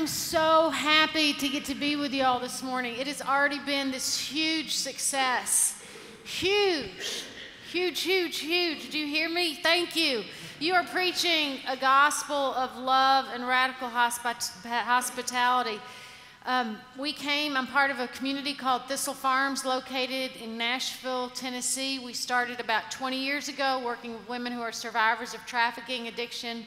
I'm so happy to get to be with you all this morning. It has already been this huge success. Huge, huge, huge, huge. Do you hear me? Thank you. You are preaching a gospel of love and radical hospitality. I'm part of a community called Thistle Farms located in Nashville, Tennessee. We started about 20 years ago working with women who are survivors of trafficking, addiction,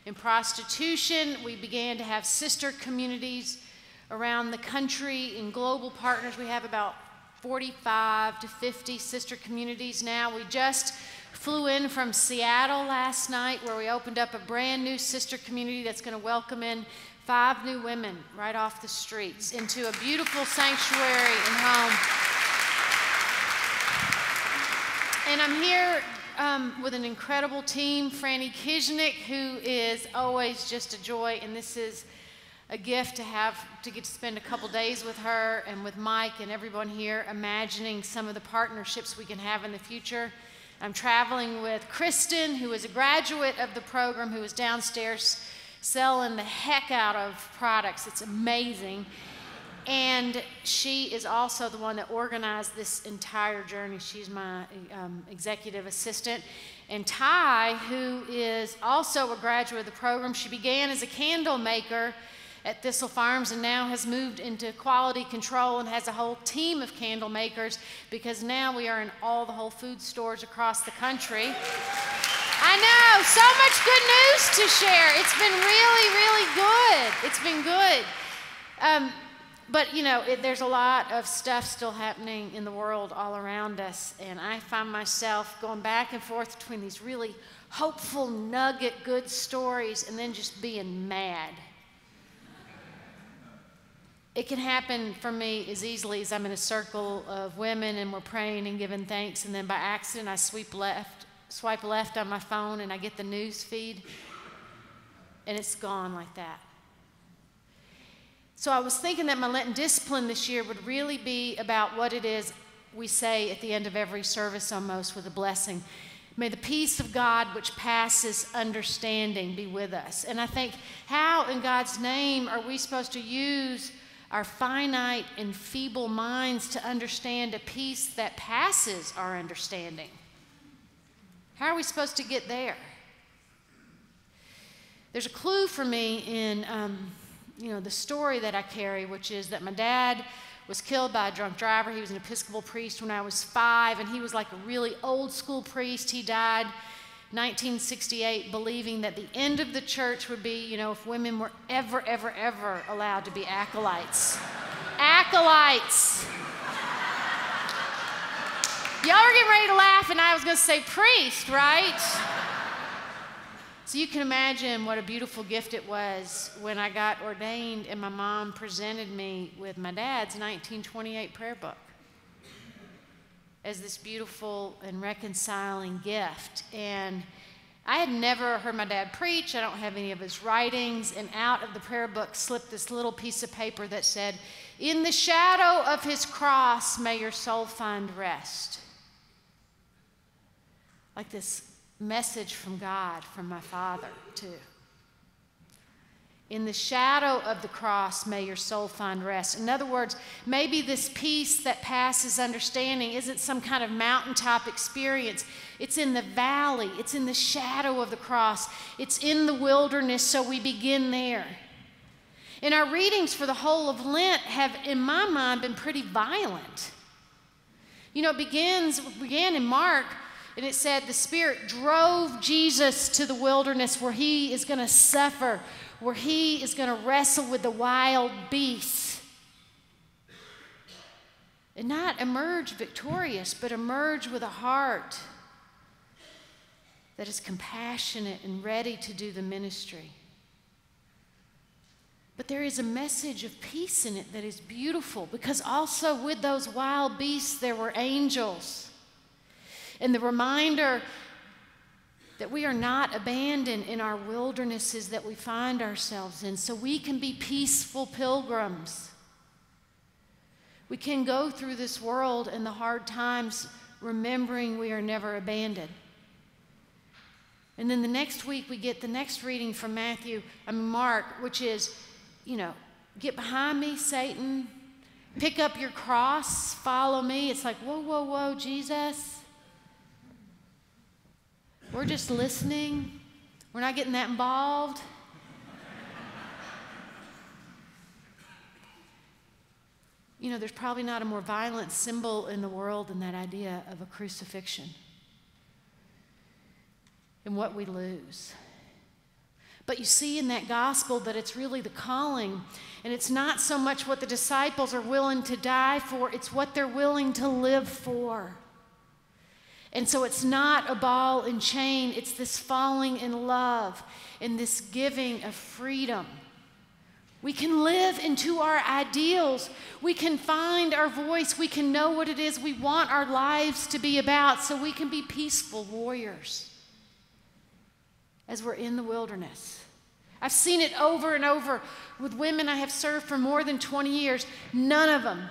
and prostitution. We began to have sister communities around the country and global partners. We have about 45 to 50 sister communities now. We just flew in from Seattle last night where we opened up a brand new sister community that's going to welcome in 5 new women right off the streets into a beautiful sanctuary and home. And I'm here with an incredible team, Franny Kiznik, who is always just a joy, and this is a gift to get to spend a couple days with her and with Mike and everyone here, imagining some of the partnerships we can have in the future. I'm traveling with Kristen, who is a graduate of the program, who is downstairs selling the heck out of products. It's amazing. And she is also the one that organized this entire journey. She's my executive assistant. And Ty, who is also a graduate of the program, she began as a candle maker at Thistle Farms and now has moved into quality control and has a whole team of candle makers because now we are in all the Whole Foods stores across the country. I know, so much good news to share. It's been really, really good. It's been good. But, you know, there's a lot of stuff still happening in the world all around us, and I find myself going back and forth between these really hopeful, nugget, good stories and then just being mad. It can happen for me as easily as I'm in a circle of women and we're praying and giving thanks, and then by accident I swipe left on my phone and I get the news feed, and it's gone like that. So I was thinking that my Lenten discipline this year would really be about what it is we say at the end of every service almost with a blessing. May the peace of God which passes understanding be with us. And I think, how in God's name are we supposed to use our finite and feeble minds to understand a peace that passes our understanding? How are we supposed to get there? There's a clue for me in the story that I carry, which is that my dad was killed by a drunk driver. He was an Episcopal priest when I was 5, and he was like a really old school priest. He died 1968, believing that the end of the church would be, if women were ever, ever, ever allowed to be acolytes. Acolytes! Y'all are getting ready to laugh, and I was going to say priest, right? So you can imagine what a beautiful gift it was when I got ordained and my mom presented me with my dad's 1928 prayer book as this beautiful and reconciling gift. And I had never heard my dad preach. I don't have any of his writings. And out of the prayer book slipped this little piece of paper that said, "In the shadow of his cross, may your soul find rest." Like this message from God, from my father, too. In the shadow of the cross, may your soul find rest. In other words, maybe this peace that passes understanding isn't some kind of mountaintop experience. It's in the valley. It's in the shadow of the cross. It's in the wilderness, so we begin there. And our readings for the whole of Lent have, in my mind, been pretty violent. It began in Mark, and it said the Spirit drove Jesus to the wilderness where he is going to suffer, where he is going to wrestle with the wild beasts. And not emerge victorious, but emerge with a heart that is compassionate and ready to do the ministry. But there is a message of peace in it that is beautiful, because also with those wild beasts there were angels. And the reminder that we are not abandoned in our wildernesses that we find ourselves in, so we can be peaceful pilgrims. We can go through this world and the hard times remembering we are never abandoned. And then the next week we get the next reading from Mark, which is, get behind me, Satan. Pick up your cross, follow me. It's like, whoa, whoa, whoa, Jesus. We're just listening. We're not getting that involved. There's probably not a more violent symbol in the world than that idea of a crucifixion and what we lose. But you see in that gospel that it's really the calling, and it's not so much what the disciples are willing to die for, it's what they're willing to live for. And so it's not a ball and chain, it's this falling in love and this giving of freedom. We can live into our ideals. We can find our voice. We can know what it is we want our lives to be about, so we can be peaceful warriors as we're in the wilderness. I've seen it over and over with women I have served for more than 20 years. None of them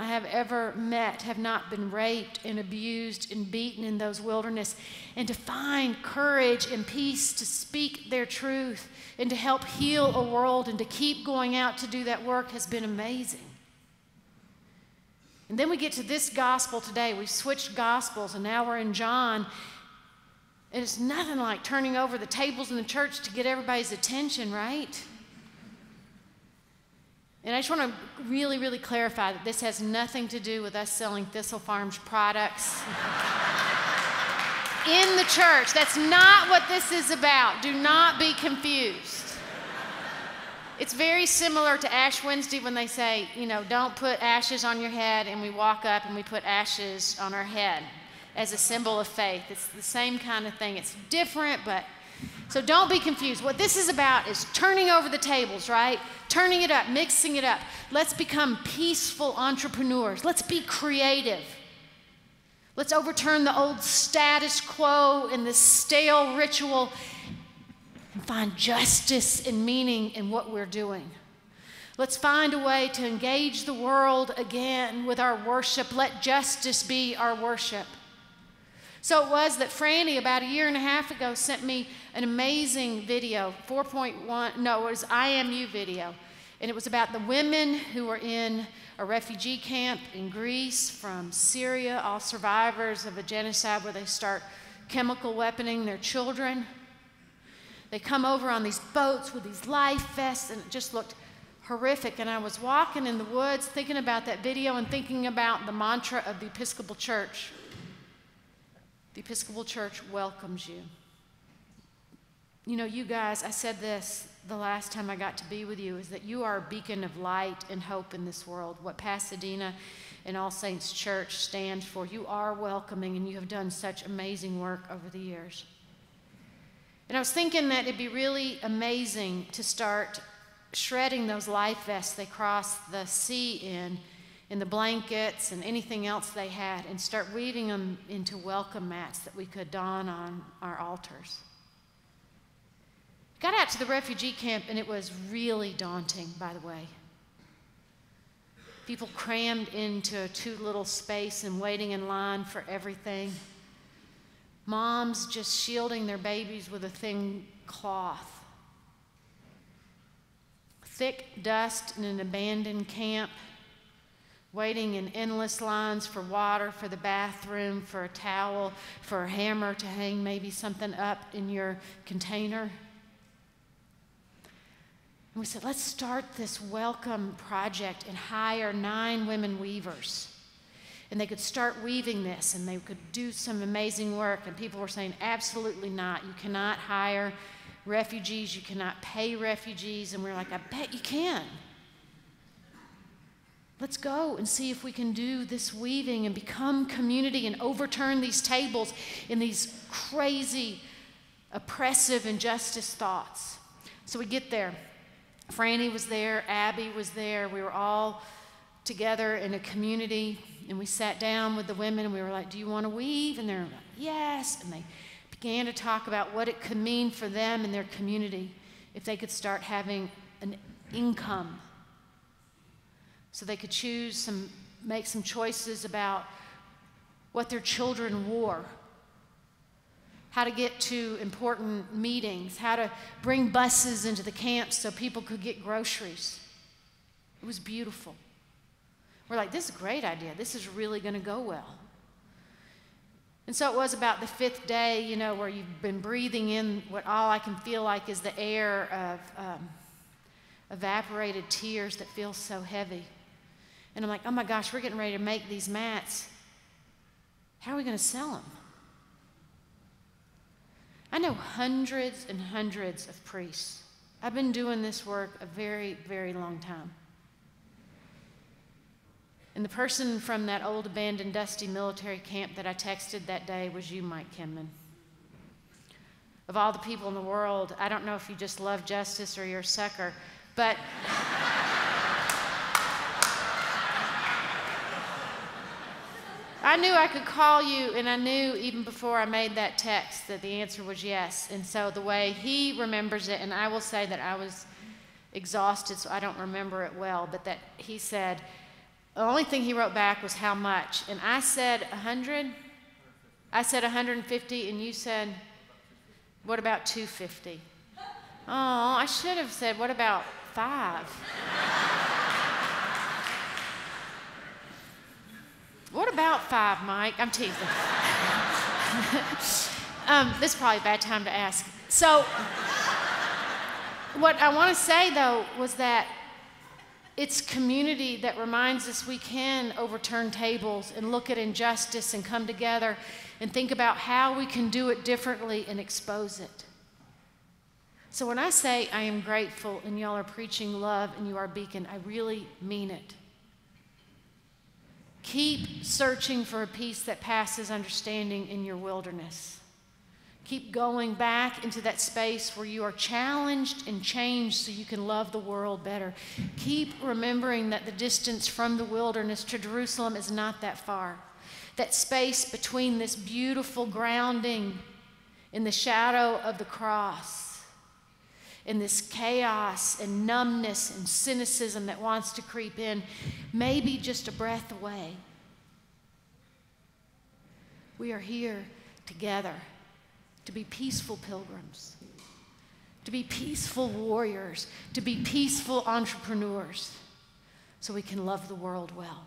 I have ever met have not been raped and abused and beaten in those wilderness. And to find courage and peace to speak their truth and to help heal a world and to keep going out to do that work has been amazing. And then we get to this gospel today. We've switched gospels, and now we're in John. And it's nothing like turning over the tables in the church to get everybody's attention, right? And I just want to really, really clarify that this has nothing to do with us selling Thistle Farms products in the church. That's not what this is about. Do not be confused. It's very similar to Ash Wednesday when they say, don't put ashes on your head, and we walk up and we put ashes on our head as a symbol of faith. It's the same kind of thing. It's different, but so don't be confused. What this is about is turning over the tables, right? Turning it up, mixing it up. Let's become peaceful entrepreneurs. Let's be creative. Let's overturn the old status quo and the stale ritual and find justice and meaning in what we're doing. Let's find a way to engage the world again with our worship. Let justice be our worship. So it was that Franny, about a year and a half ago, sent me an amazing video, 4.1, no, it was IMU video. And it was about the women who were in a refugee camp in Greece from Syria, all survivors of a genocide where they start chemical weaponing their children. They come over on these boats with these life vests, and it just looked horrific. And I was walking in the woods thinking about that video and thinking about the mantra of the Episcopal Church. The Episcopal Church welcomes you. You guys, I said this the last time I got to be with you, is that you are a beacon of light and hope in this world. What Pasadena and All Saints Church stands for, you are welcoming, and you have done such amazing work over the years. And I was thinking that it'd be really amazing to start shredding those life vests they crossed the sea in the blankets and anything else they had, and start weaving them into welcome mats that we could don on our altars. Got out to the refugee camp, and it was really daunting, by the way. People crammed into a too little space and waiting in line for everything. Moms just shielding their babies with a thin cloth. Thick dust in an abandoned camp. Waiting in endless lines for water, for the bathroom, for a towel, for a hammer to hang maybe something up in your container. And we said, let's start this welcome project and hire 9 women weavers. And they could start weaving this, and they could do some amazing work. And people were saying, absolutely not. You cannot hire refugees. You cannot pay refugees. And we're like, I bet you can. Let's go and see if we can do this weaving and become community and overturn these tables in these crazy, oppressive injustice thoughts. So we get there. Franny was there. Abby was there. We were all together in a community, and we sat down with the women, and we were like, do you want to weave? And they're like, yes. And they began to talk about what it could mean for them and their community if they could start having an income. So they could make some choices about what their children wore, how to get to important meetings, how to bring buses into the camps so people could get groceries. It was beautiful. We're like, this is a great idea. This is really going to go well. And so it was about the 5th day, you know, where you've been breathing in what all I can feel like is the air of evaporated tears that feels so heavy. And I'm like, oh my gosh, we're getting ready to make these mats. How are we going to sell them? I know hundreds and hundreds of priests. I've been doing this work a very, very long time. And the person from that old abandoned dusty military camp that I texted that day was you, Mike Kinman. Of all the people in the world, I don't know if you just love justice or you're a sucker, but I knew I could call you, and I knew even before I made that text that the answer was yes. And so the way he remembers it, and I will say that I was exhausted, so I don't remember it well, but that he said, the only thing he wrote back was how much. And I said 100. I said 150, and you said, what about 250? Oh, I should have said, what about 5? What about 5, Mike? I'm teasing. This is probably a bad time to ask. So what I want to say, though, was that it's community that reminds us we can overturn tables and look at injustice and come together and think about how we can do it differently and expose it. So when I say I am grateful and y'all are preaching love and you are a beacon, I really mean it. Keep searching for a peace that passes understanding in your wilderness. Keep going back into that space where you are challenged and changed so you can love the world better. Keep remembering that the distance from the wilderness to Jerusalem is not that far. That space between this beautiful grounding in the shadow of the cross and this chaos and numbness and cynicism that wants to creep in may be just a breath away. We are here together to be peaceful pilgrims, to be peaceful warriors, to be peaceful entrepreneurs, so we can love the world well.